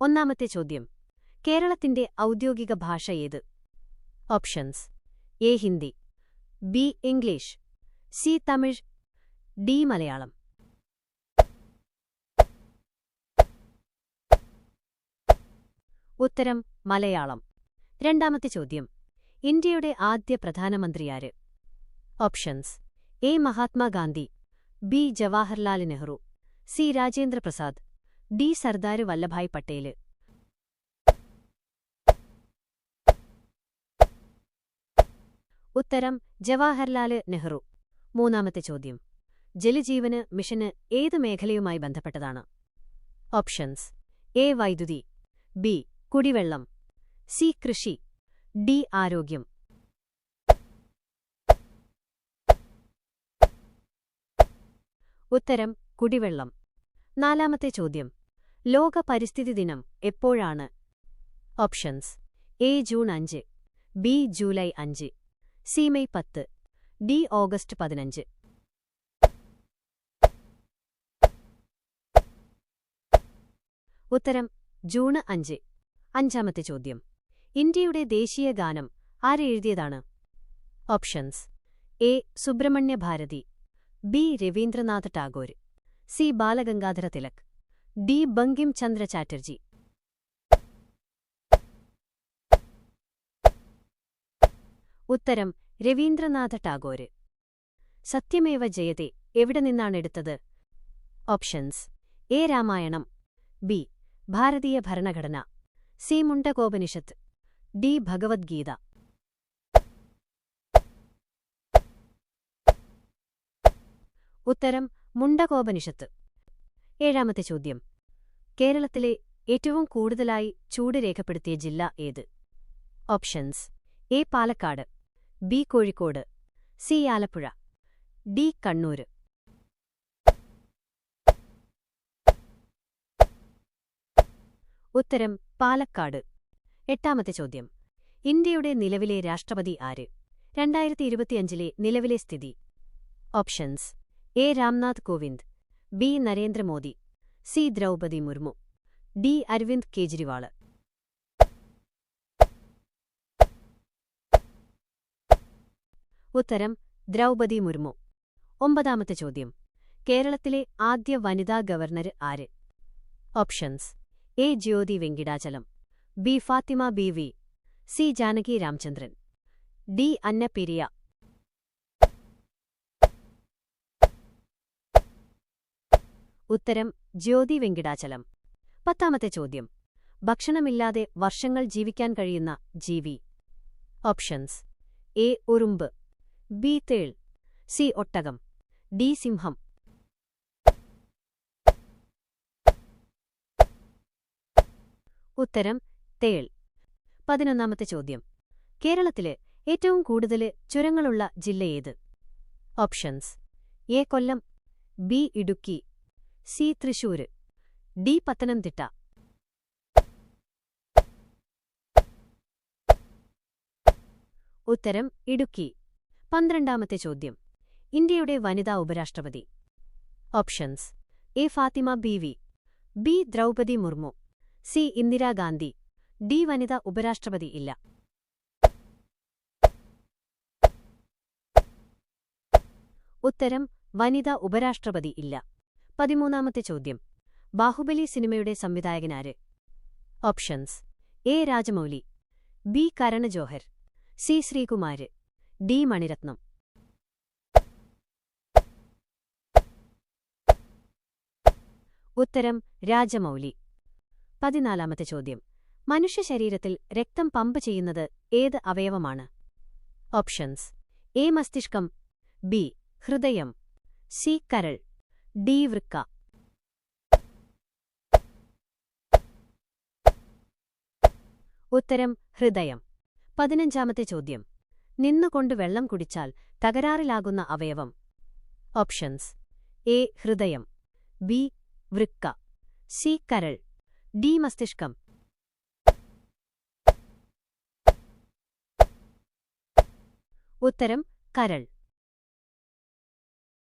ഒന്നാമത്തെ ചോദ്യം. കേരളത്തിന്റെ ഔദ്യോഗിക ഭാഷ ഏത്? Options: A Hindi, B English, C Tamil, D Malayalam. ഉത്തരം മലയാളം. രണ്ടാമത്തെ ചോദ്യം. ഇന്ത്യയുടെ ആദ്യ പ്രധാനമന്ത്രിയാര്? Options: A Mahatma Gandhi, B Jawaharlal Nehru, C Rajendra Prasad, D Sardar Vallabhbhai Patel. ഉത്തരം ജവാഹർലാൽ നെഹ്റു. മൂന്നാമത്തെ ചോദ്യം. ജലജീവന് മിഷന് ഏത് മേഖലയുമായി ബന്ധപ്പെട്ടതാണ്? ഓപ്ഷൻസ്: എ വൈദ്യുതി, ബി കുടിവെള്ളം, സി കൃഷി, ഡി ആരോഗ്യം. ഉത്തരം കുടിവെള്ളം. നാലാമത്തെ ചോദ്യം. ലോക പരിസ്ഥിതി ദിനം എപ്പോഴാണ്? Options: A June 5, B July 5, C May 10, D August 15. ഉത്തരം ജൂൺ 5. അഞ്ചാമത്തെ ചോദ്യം. ഇന്ത്യയുടെ ദേശീയ ഗാനം ആരെഴുതിയതാണ്? Options: A Subramania Bharati, B Rabindranath Tagore, C Balagangadhara Tilak, D Bankim Chandra Chatterjee. ഉത്തരം രവീന്ദ്രനാഥ ടാഗോർ. സത്യമേവ ജയതേ എവിടെ നിന്നാണെടുത്തത്? ഓപ്ഷൻസ്: എ രാമായണം, ബി ഭാരതീയ ഭരണഘടന, സി മുണ്ടകോപനിഷത്ത്, ഡി ഭഗവദ്ഗീത. ഉത്തരം മുണ്ടകോപനിഷത്ത്. ഏഴാമത്തെ ചോദ്യം. കേരളത്തിലെ ഏറ്റവും കൂടുതലായി ചൂട് രേഖപ്പെടുത്തിയ ജില്ല ഏത്? Options: A Palakkad, B Kozhikode, C Alappuzha, D Kannur. ഉത്തരം പാലക്കാട്. എട്ടാമത്തെ ചോദ്യം. ഇന്ത്യയുടെ നിലവിലെ രാഷ്ട്രപതി ആര്? 2025 നിലവിലെ സ്ഥിതി. Options: A Ramnath Kovind, B Narendra Modi, C Draupadi Murmu, D Aravind Kejriwal. ഉത്തരം ദ്രൗപദി മുർമു. ഒമ്പതാമത്തെ ചോദ്യം. കേരളത്തിലെ ആദ്യ വനിതാ ഗവർണർ ആര്? Options: A Jyoti Venkatachalam, B Fathima Beevi, C Janaki Ramachandran, D Anna പെരിയ. ഉത്തരം ജ്യോതി വെങ്കിടാചലം. പത്താമത്തെ ചോദ്യം. ഭക്ഷണമില്ലാതെ വർഷങ്ങൾ ജീവിക്കാൻ കഴിയുന്ന ജീവി. ഓപ്ഷൻസ്: എ ഉറുമ്പ്, ബി തേൾ, സി ഒട്ടകം, ഡി സിംഹം. ഉത്തരം തേൾ. 11ാമത്തെ ചോദ്യം. കേരളത്തില് ഏറ്റവും കൂടുതൽ ചുരങ്ങളുള്ള ജില്ലയേത്? Options: A Kollam, B Idukki, C Thrissur, D Pathanamthitta. ഉത്തരം ഇടുക്കി. 12ാമത്തെ ചോദ്യം. ഇന്ത്യയുടെ വനിതാ ഉപരാഷ്ട്രപതി. Options: A Fathima Beevi, B Droupadi Murmu, C Indira Gandhi, D വനിതാ ഉപരാഷ്ട്രപതി ഇല്ല. ഉത്തരം വനിതാ ഉപരാഷ്ട്രപതി ഇല്ല. 13ാമത്തെ ചോദ്യം. ബാഹുബലി സിനിമയുടെ സംവിധായകനാര്? Options: A Rajamouli, B Karan Johar, C Sreekumar, D Mani Ratnam. ഉത്തരം രാജമൗലി. 14ാമത്തെ ചോദ്യം. മനുഷ്യശരീരത്തിൽ രക്തം പമ്പ് ചെയ്യുന്നത് ഏത് അവയവമാണ്? ഓപ്ഷൻസ്: എ മസ്തിഷ്കം, ബി ഹൃദയം, സി കരൾ, ഡി വൃക്ക. ഉത്തരം ഹൃദയം. 15ാമത്തെ ചോദ്യം. നിന്നുകൊണ്ട് വെള്ളം കുടിച്ചാൽ തകരാറിലാകുന്ന അവയവം. ഓപ്ഷൻസ്: എ ഹൃദയം, ബി വൃക്ക, സി കരൾ, ഡി മസ്തിഷ്കം. ഉത്തരം കരൾ.